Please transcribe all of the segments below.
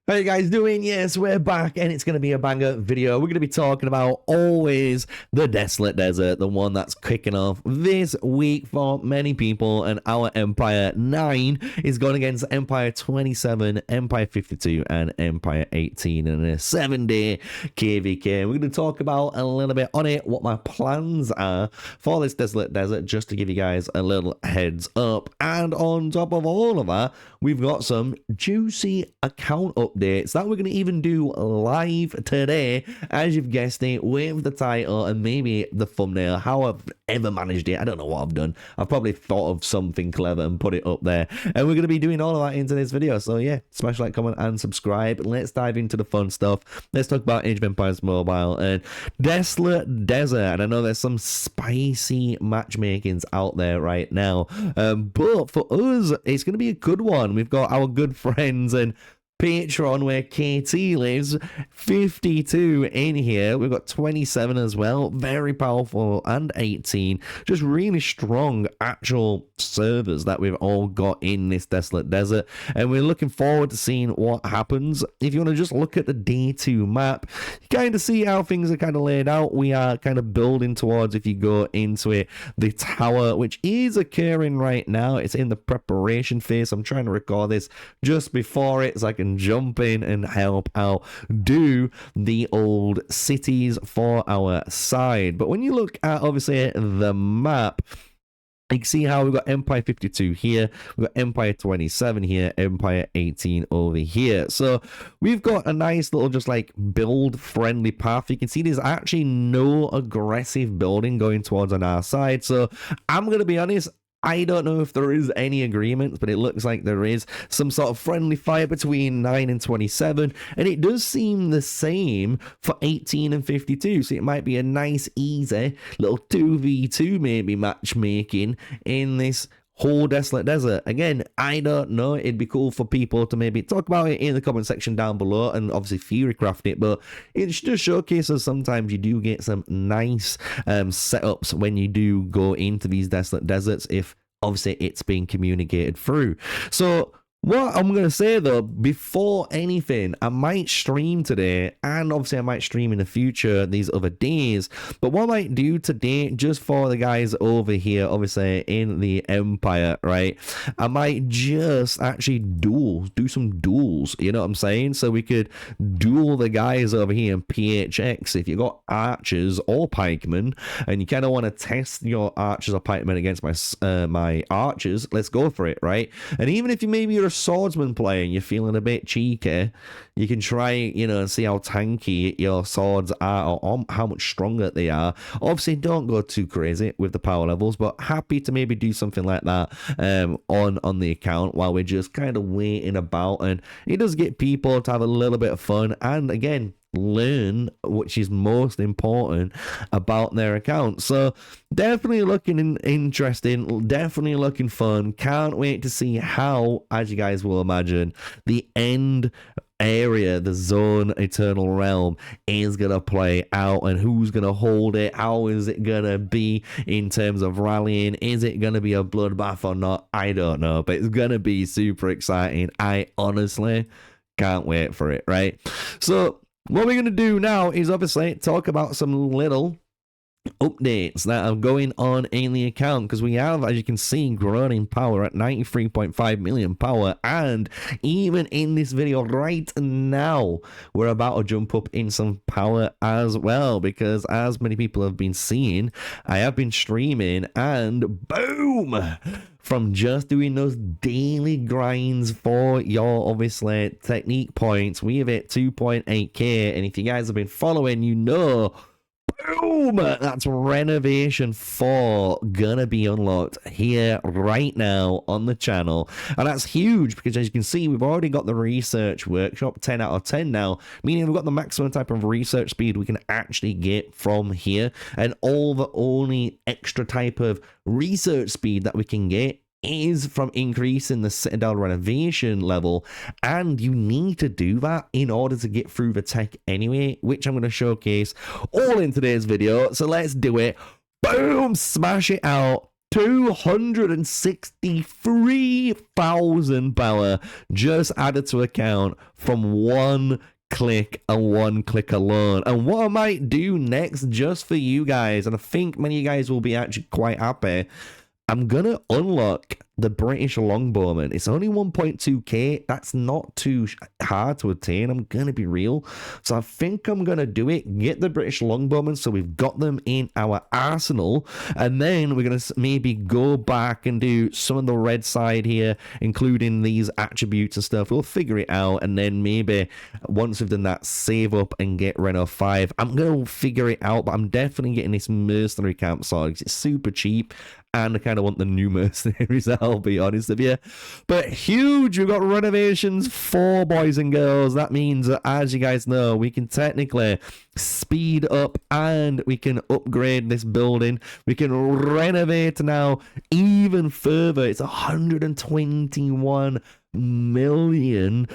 How you guys doing? Yes, we're back, and it's going to be a banger video. We're going to be talking about always the Desolate Desert, the one that's kicking off this week for many people, and our Empire 9 is going against Empire 27, Empire 52, and Empire 18 in a 7-day KVK. We're going to talk about a little bit on it, what my plans are for this Desolate Desert, just to give you guys a little heads up. And on top of all of that, we've got some juicy account updates that we're going to even do live today, as you've guessed it, with the title and maybe the thumbnail. How I've ever managed it, I don't know what I've done. I've probably thought of something clever and put it up there, and we're going to be doing all of that into this video. So yeah, smash like, comment, and subscribe. Let's dive into the fun stuff. Let's talk about Age of Empires Mobile and Desolate Desert. And I know there's some spicy matchmakings out there right now, but for us, it's going to be a good one. We've got our good friends and Patreon, where KT lives, 52 in here. We've got 27 as well, very powerful, and 18. Just really strong actual servers that we've all got in this Desolate Desert, and we're looking forward to seeing what happens. If you want to just look at the day 2 map, you kind of see how things are kind of laid out. We are kind of building towards, if you go into it, the tower, which is occurring right now. It's in the preparation phase. I'm trying to record this just before it, so I can jump in and help out do the old cities for our side. But when you look at, obviously, the map, you can see how we've got Empire 52 here, we've got Empire 27 here, Empire 18 over here. So we've got a nice little just like build friendly path. You can see there's actually no aggressive building going towards on our side. So I'm going to be honest, I don't know if there is any agreement, but it looks like there is some sort of friendly fire between 9 and 27, and it does seem the same for 18 and 52, so it might be a nice, easy little 2v2 maybe matchmaking in this whole Desolate Desert. Again, I don't know. It'd be cool for people to maybe talk about it in the comment section down below and obviously theorycraft it, but it just showcases sometimes you do get some nice setups when you do go into these Desolate Deserts, if obviously it's being communicated through. So what I'm going to say though, before anything, I might stream today, and obviously I might stream in the future these other days, but what I might do today, just for the guys over here, obviously in the Empire, right, I might just actually do some duels, you know what I'm saying? So we could duel the guys over here in PHX. If you got archers or pikemen, and you kind of want to test your archers or pikemen against my archers, let's go for it, right? And even if you're a swordsman playing, you're feeling a bit cheeky, you can try, you know, and see how tanky your swords are, or how much stronger they are. Obviously, don't go too crazy with the power levels, but happy to maybe do something like that on the account while we're just kind of waiting about. And it does get people to have a little bit of fun, and again, learn, which is most important, about their account. So definitely looking interesting, definitely looking fun. Can't wait to see how, as you guys will imagine, the end area, the zone eternal realm, is gonna play out, and who's gonna hold it. How is it gonna be in terms of rallying? Is it gonna be a bloodbath or not? I don't know, but it's gonna be super exciting. I honestly can't wait for it, right? So what we're going to do now is obviously talk about some little updates that are going on in the account, because we have, as you can see, grown in power at 93.5 million power, and even in this video right now, we're about to jump up in some power as well, because as many people have been seeing, I have been streaming, and boom, from just doing those daily grinds for your, obviously, technique points, we have hit 2.8k, and if you guys have been following, you know, boom, that's renovation 4 gonna be unlocked here right now on the channel. And that's huge, because as you can see, we've already got the research workshop 10 out of 10 now, meaning we've got the maximum type of research speed we can actually get from here, and all the only extra type of research speed that we can get is from increasing the Citadel renovation level, and you need to do that in order to get through the tech anyway, which I'm going to showcase all in today's video. So let's do it. Boom, smash it out. 263,000 power just added to account from one click and one click alone. And what I might do next, just for you guys, and I think many of you guys will be actually quite happy, I'm gonna unlock the British Longbowman. It's only 1.2k. That's not too hard to attain, I'm gonna be real. So I think I'm gonna do it, get the British Longbowman so we've got them in our arsenal, and then we're gonna maybe go back and do some of the red side here, including these attributes and stuff. We'll figure it out, and then maybe once we've done that, save up and get Reno 5. I'm gonna figure it out, but I'm definitely getting this mercenary camp sorted because it's super cheap, and I kind of want the new mercenaries, I'll be honest with you. But huge, we've got renovations 4, boys and girls. That means, as you guys know, we can technically speed up and we can upgrade this building. We can renovate now even further. It's 121 million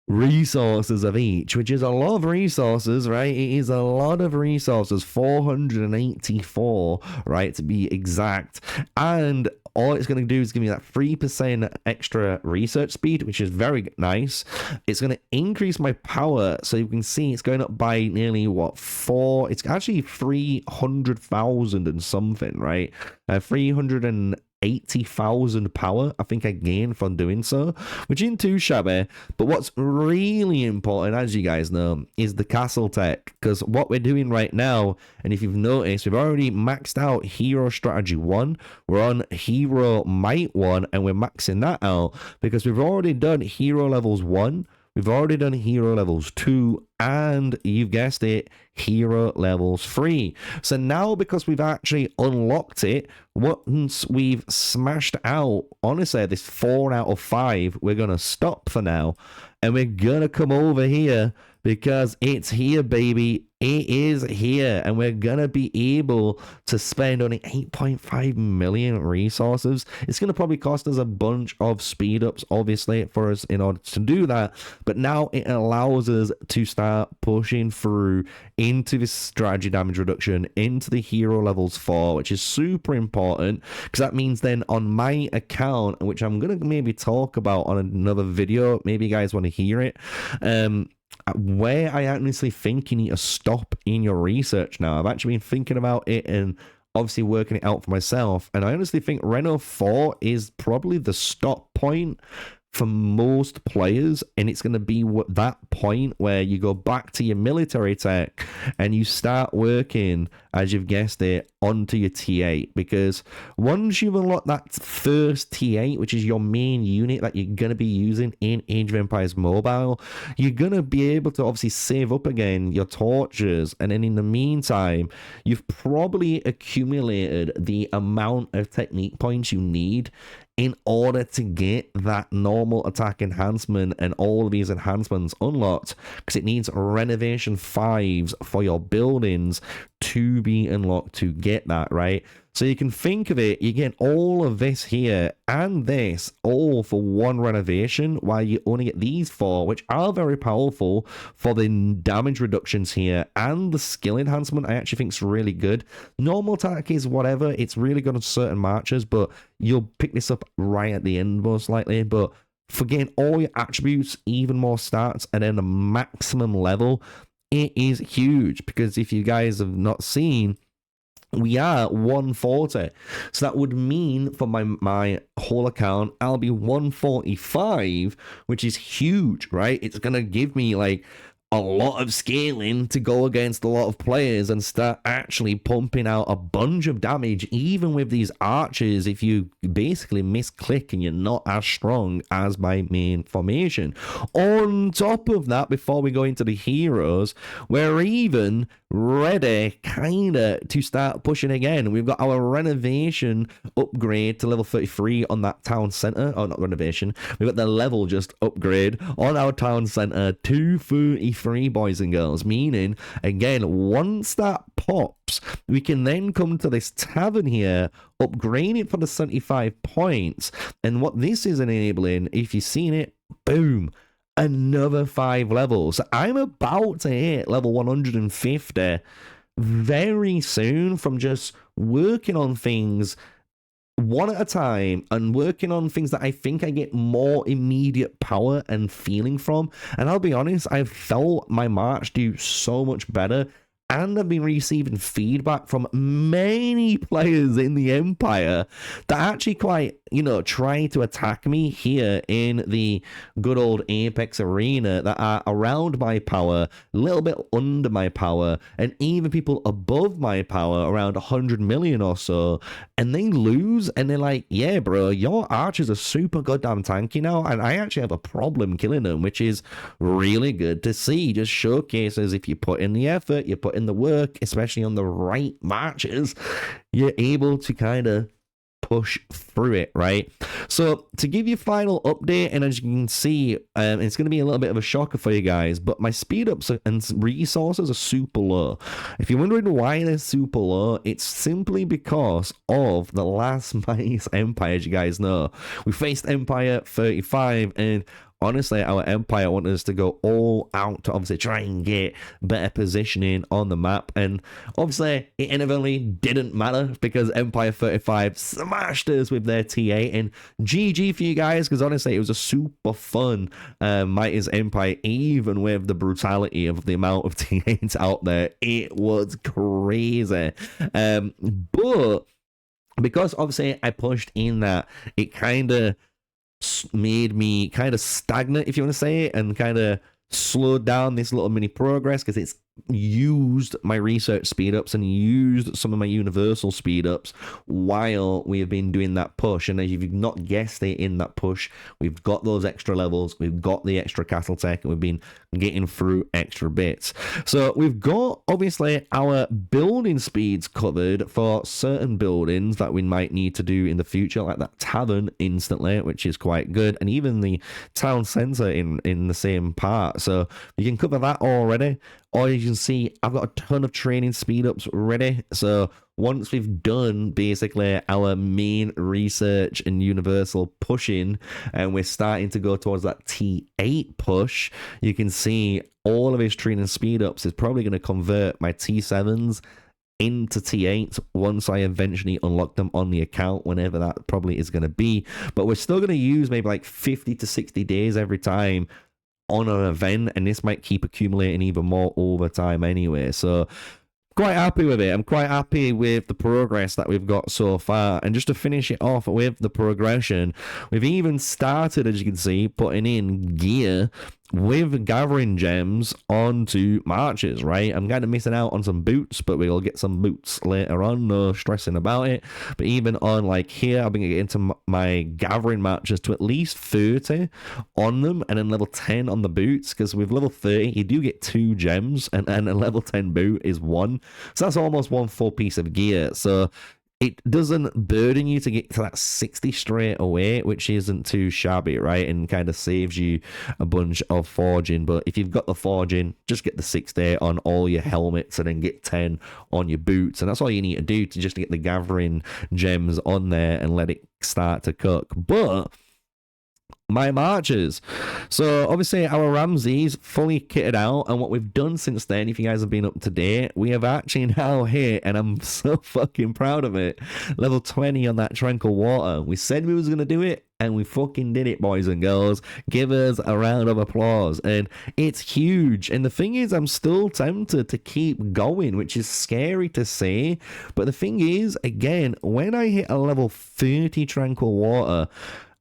resources of each, which is a lot of resources, right? It is a lot of resources, 484, right, to be exact. And all it's going to do is give me that 3% extra research speed, which is very nice. It's going to increase my power, so you can see it's going up by nearly, what, 4, it's actually 300,000 and something, right? 380,000 power I think I gained from doing so, which isn't too shabby. But what's really important, as you guys know, is the castle tech, because what we're doing right now, and if you've noticed, we've already maxed out hero strategy 1, we're on hero might 1, and we're maxing that out because we've already done hero levels 1, we've already done hero levels 2, and you've guessed it, hero levels 3. So now, because we've actually unlocked it, once we've smashed out, honestly, this 4 out of 5, we're going to stop for now. And we're going to come over here because it's here, baby. It is here, and we're gonna be able to spend only 8.5 million resources. It's gonna probably cost us a bunch of speed ups, obviously, for us in order to do that, but now it allows us to start pushing through into this strategy damage reduction, into the hero levels 4, which is super important, because that means then on my account, which I'm gonna maybe talk about on another video, maybe you guys want to hear it, where I honestly think you need to stop in your research now. I've actually been thinking about it and obviously working it out for myself, and I honestly think Reno 4 is probably the stop point for most players, and it's going to be that point where you go back to your military tech and you start working, as you've guessed it, onto your T8, because once you've unlocked that first T8, which is your main unit that you're going to be using in Age of Empires Mobile, you're going to be able to obviously save up again your torches, and then in the meantime, you've probably accumulated the amount of technique points you need in order to get that normal attack enhancement and all of these enhancements unlocked, because it needs renovation 5s for your buildings to be unlocked to get that, right? So you can think of it, you get all of this here and this all for one renovation, while you only get these 4, which are very powerful for the damage reductions here, and the skill enhancement I actually think is really good. Normal attack is whatever, it's really good on certain marches, but you'll pick this up right at the end most likely. But for getting all your attributes, even more stats, and then the maximum level, it is huge, because if you guys have not seen, we are 140, so that would mean for my whole account I'll be 145, which is huge, right? It's gonna give me like a lot of scaling to go against a lot of players and start actually pumping out a bunch of damage, even with these archers, if you basically misclick and you're not as strong as my main formation. On top of that, before we go into the heroes, we're even ready kinda to start pushing again. We've got our renovation upgrade to level 33 on that town center. Oh, not renovation, we've got the level just upgrade on our town center to 33, boys and girls, meaning again, once that pops, we can then come to this tavern here, upgrade it for the 75 points, and what this is enabling, if you've seen it, boom, another 5 levels. I'm about to hit level 150 very soon from just working on things one at a time and working on things that I think I get more immediate power and feeling from. And I'll be honest, I've felt my march do so much better. And I've been receiving feedback from many players in the Empire that actually quite, try to attack me here in the good old Apex arena that are around my power, a little bit under my power, and even people above my power, around 100 million or so, and they lose, and they're like, yeah, bro, your archers are super goddamn tanky now, and I actually have a problem killing them, which is really good to see. Just showcases if you put in the effort, you put in the work, especially on the right marches, you're able to kind of push through it, right? So to give you final update, and as you can see, it's going to be a little bit of a shocker for you guys, but my speed ups and resources are super low. If you're wondering why they're super low, it's simply because of the last Mice Empire. As you guys know, we faced Empire 35, and honestly, our Empire wanted us to go all out to obviously try and get better positioning on the map. And obviously, it inevitably didn't matter because Empire 35 smashed us with their T8. And GG for you guys, because honestly, it was a super fun Mighty's Empire, even with the brutality of the amount of T8s out there. It was crazy. But because obviously I pushed in that, it kind of made me kind of stagnant, if you want to say it, and kind of slowed down this little mini progress because it's used my research speed ups and used some of my universal speed ups while we have been doing that push. And as you've not guessed it, in that push we've got those extra levels, we've got the extra castle tech, and we've been getting through extra bits. So we've got obviously our building speeds covered for certain buildings that we might need to do in the future, like that tavern instantly, which is quite good, and even the town center in the same part. So you can cover that already. Or you can see I've got a ton of training speed ups ready. So once we've done basically our main research and universal pushing, and we're starting to go towards that T8 push, you can see all of his training speed ups is probably going to convert my T7s into T8 once I eventually unlock them on the account, whenever that probably is going to be. But we're still going to use maybe like 50 to 60 days every time on an event, and this might keep accumulating even more over time anyway. So quite happy with it. I'm quite happy with the progress that we've got so far. And just to finish it off with the progression, we've even started, as you can see, putting in gear with gathering gems onto marches, right? I'm kind of missing out on some boots, but we'll get some boots later on, no stressing about it. But even on like here, I've been getting into my gathering marches to at least 30 on them, and then level 10 on the boots, because with level 30 you do get 2 gems, and a level 10 boot is 1, so that's almost 1 full piece of gear. So it doesn't burden you to get to that 60 straight away, which isn't too shabby, right? And kind of saves you a bunch of forging. But if you've got the forging, just get the 60 on all your helmets and then get 10 on your boots. And that's all you need to do to just get the gathering gems on there and let it start to cook. But my marches, so obviously our Ramses fully kitted out, and what we've done since then, if you guys have been up to date, we have actually now hit, and I'm so fucking proud of it, level 20 on that tranquil water. We said we was gonna do it, and we fucking did it, boys and girls. Give us a round of applause. And it's huge. And the thing is, I'm still tempted to keep going, which is scary to say, but the thing is, again, when I hit a level 30 tranquil water,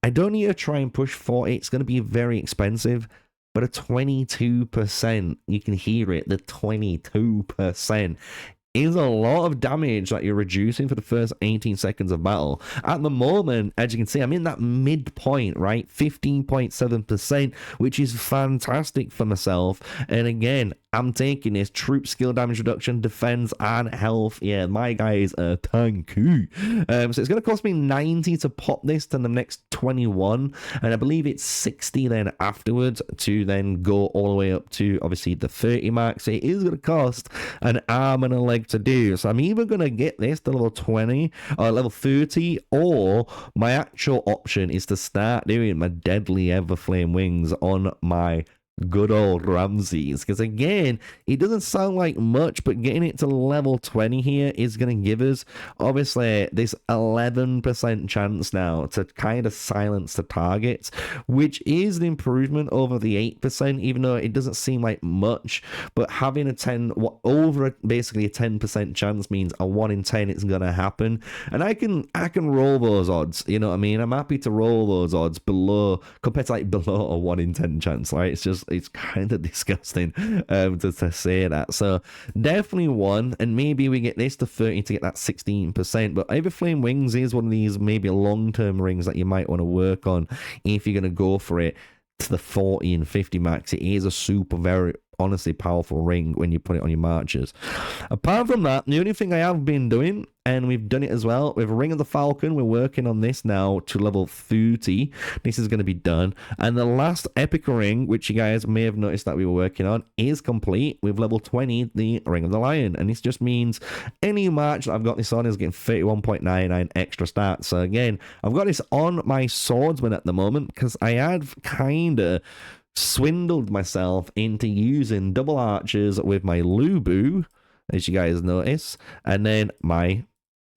I don't need to try and push 40. It's going to be very expensive, but a 22%, you can hear it, the 22% is a lot of damage that you're reducing for the first 18 seconds of battle. At the moment, as you can see, I'm in that midpoint, right? 15.7%, which is fantastic for myself. And again, I'm taking this troop skill damage reduction, defense, and health. Yeah, my guy is a tanky. So it's going to cost me 90 to pop this to the next 21. And I believe it's 60 then afterwards to then go all the way up to, obviously, the 30 mark. So it is going to cost an arm and a leg to do. So I'm either going to get this to level 20 or level 30, or my actual option is to start doing my deadly Everflame wings on my good old Ramses, because again, it doesn't sound like much, but getting it to level 20 here is going to give us obviously this 11% chance now to kind of silence the targets, which is an improvement over the 8%, even though it doesn't seem like much. But having basically a 10% chance means a 1 in 10 it's going to happen, and I can roll those odds, you know what I mean? I'm happy to roll those odds below, compared to like below a 1 in 10 chance, right? It's kind of disgusting to say that. So definitely 1, and maybe we get this to 30 to get that 16%. But Everflame Wings is one of these maybe long-term rings that you might want to work on if you're going to go for it to the 40 and 50 max. It is a super, very honestly powerful ring when you put it on your marches. Apart from that, the only thing I have been doing, and we've done it as well with Ring of the Falcon, we're working on this now to level 30. This is going to be done, and the last epic ring, which you guys may have noticed that we were working on, is complete with level 20, the Ring of the Lion. And this just means any match that I've got this on is getting 31.99 extra stats. So again, I've got this on my swordsman at the moment because I had kind of swindled myself into using double archers with my Lubu, as you guys notice, and then my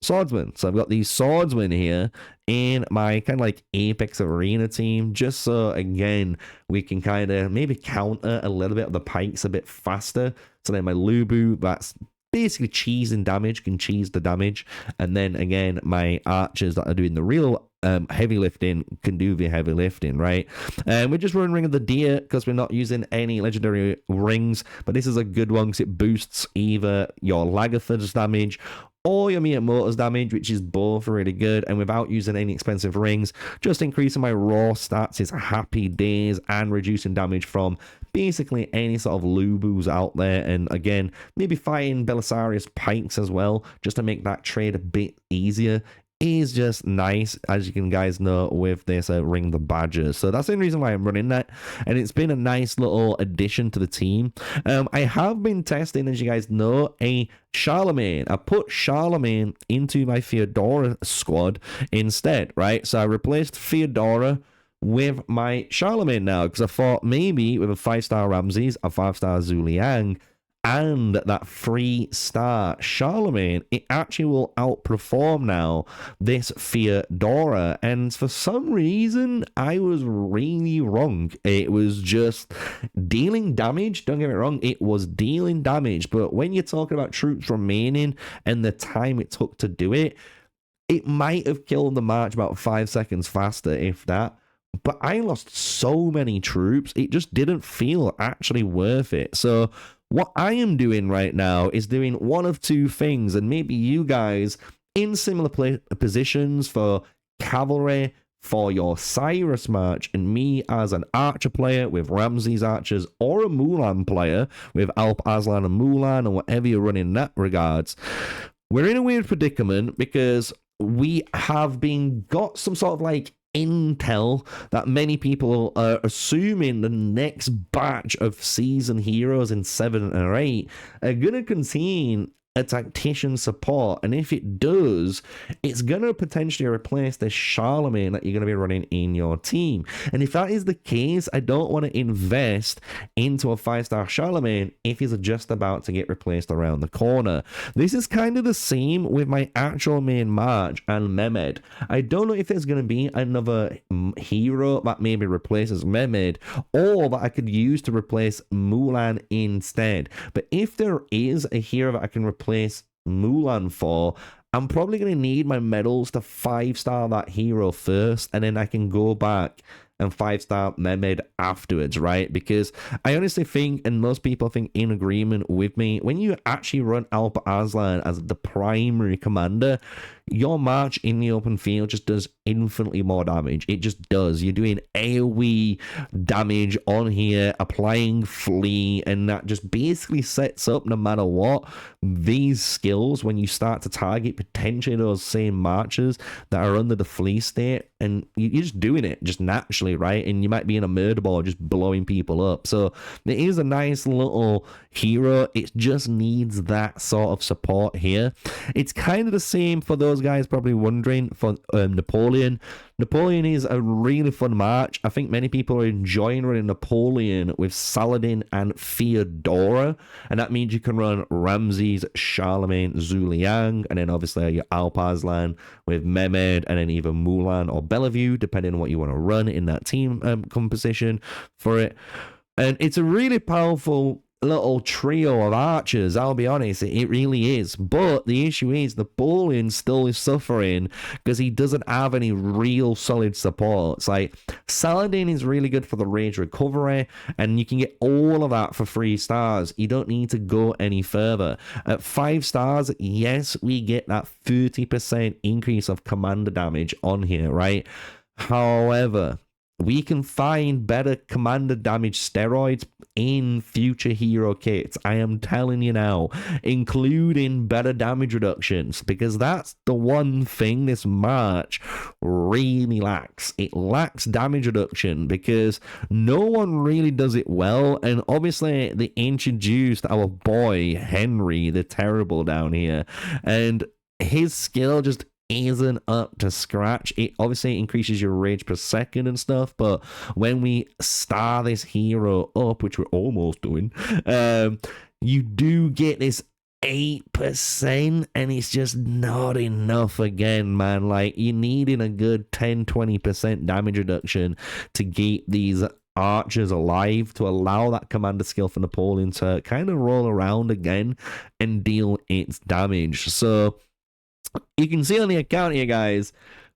swordsman. So I've got these swordsmen here in my kind of like Apex Arena team, just so again we can kind of maybe counter a little bit of the pikes a bit faster. So then my Lubu, that's basically cheesing damage, can cheese the damage, and then again my archers that are doing the real heavy lifting can do the heavy lifting, right? And we're just running Ring of the Deer because we're not using any legendary rings, but this is a good one because it boosts either your Lagerford's damage or your Miyamoto's damage, which is both really good, and without using any expensive rings, just increasing my raw stats is happy days, and reducing damage from basically any sort of Lubus out there. And again, maybe fighting Belisarius pikes as well, just to make that trade a bit easier, is just nice, as you can guys know, with this Ring the Badger. So that's the reason why I'm running that, and it's been a nice little addition to the team. I have been testing, as you guys know, a Charlemagne. I put Charlemagne into my Theodora squad instead, right? So I replaced Theodora with my Charlemagne now, because I thought maybe with a 5-star Ramses, a 5-star Zuliang, and that 3-star Charlemagne, it actually will outperform now this Theodora. And for some reason, I was really wrong. It was just dealing damage. Don't get me wrong, it was dealing damage. But when you're talking about troops remaining and the time it took to do it, it might have killed the march about 5 seconds faster, if that. But I lost so many troops, it just didn't feel actually worth it. So what I am doing right now is doing one of two things, and maybe you guys in similar positions for cavalry, for your Cyrus March, and me as an archer player with Ramses archers, or a Mulan player with Alp Aslan and Mulan, or whatever you're running in that regards. We're in a weird predicament because we have got some sort of like intel that many people are assuming the next batch of season heroes in 7 or 8 are gonna contain a tactician support, and if it does, it's gonna potentially replace this Charlemagne that you're gonna be running in your team. And if that is the case, I don't want to invest into a 5-star Charlemagne if he's just about to get replaced around the corner. This is kind of the same with my actual main March and Mehmed. I don't know if there's gonna be another hero that maybe replaces Mehmed, or that I could use to replace Mulan instead. But if there is a hero that I can replace Mulan for, I'm probably going to need my medals to 5-star that hero first, and then I can go back and 5-star Mehmed afterwards, right? Because I honestly think, and most people think in agreement with me, when you actually run Alp Aslan as the primary commander, your march in the open field just does infinitely more damage. It just does. You're doing AoE damage on here, applying flee, and that just basically sets up, no matter what, these skills when you start to target potentially those same marchers that are under the flee state, and you're just doing it just naturally, right? And you might be in a murder ball just blowing people up. So it is a nice little hero. It just needs that sort of support here. It's kind of the same for those guys probably wondering for Napoleon. Napoleon is a really fun march. I think many people are enjoying running Napoleon with Saladin and Theodora, and that means you can run Ramses, Charlemagne, Zhuliang, and then obviously your Alpazlan with Mehmed, and then either Mulan or Bellevue, depending on what you want to run in that team composition for it. And it's a really powerful little trio of archers, I'll be honest, it really is. But the issue is Napoleon still is suffering because he doesn't have any real solid supports. Like, Saladin is really good for the rage recovery, and you can get all of that for 3 stars. You don't need to go any further. At 5 stars, yes, we get that 30% increase of commander damage on here, right? However, we can find better commander damage steroids in future hero kits. I am telling you now, including better damage reductions, because that's the one thing this march really lacks. It lacks damage reduction because no one really does it well. And obviously they introduced our boy Henry the Terrible down here, and his skill just isn't up to scratch. It obviously increases your rage per second and stuff, but when we star this hero up, which we're almost doing, you do get this 8%, and it's just not enough again, man. Like, you're needing a good 10-20% damage reduction to keep these archers alive, to allow that commander skill for Napoleon to kind of roll around again and deal its damage. So you can see on the account here, guys,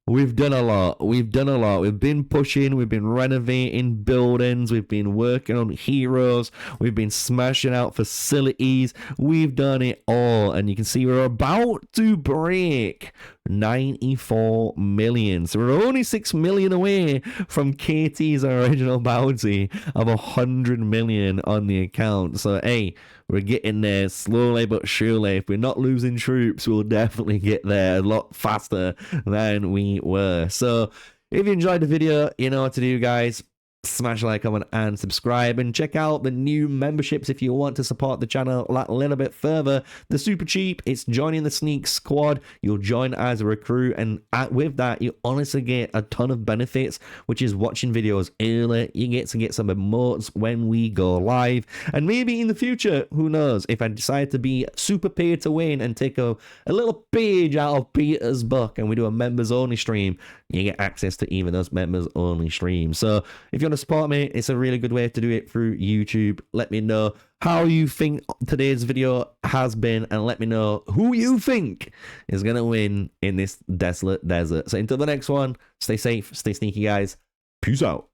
we've done a lot. We've been pushing, we've been renovating buildings, we've been working on heroes, we've been smashing out facilities, we've done it all. And you can see we're about to break 94 million. So we're only 6 million away from KT's original bounty of 100 million on the account. So hey, we're getting there slowly but surely. If we're not losing troops, we'll definitely get there a lot faster than we were. So if you enjoyed the video, you know what to do, guys. Smash a like, comment, and subscribe, and check out the new memberships if you want to support the channel a little bit further. They're super cheap. It's joining the Sneak Squad. You'll join as a recruit, and with that, you honestly get a ton of benefits, which is watching videos early. You get to get some emotes when we go live, and maybe in the future, who knows, if I decide to be super pay to win and take a little page out of Peter's book and we do a members only stream, you get access to even those members only streams. So if you want to support me, it's a really good way to do it through YouTube. Let me know how you think today's video has been, and let me know who you think is gonna win in this desolate desert. So until the next one, stay safe, stay sneaky, guys. Peace out.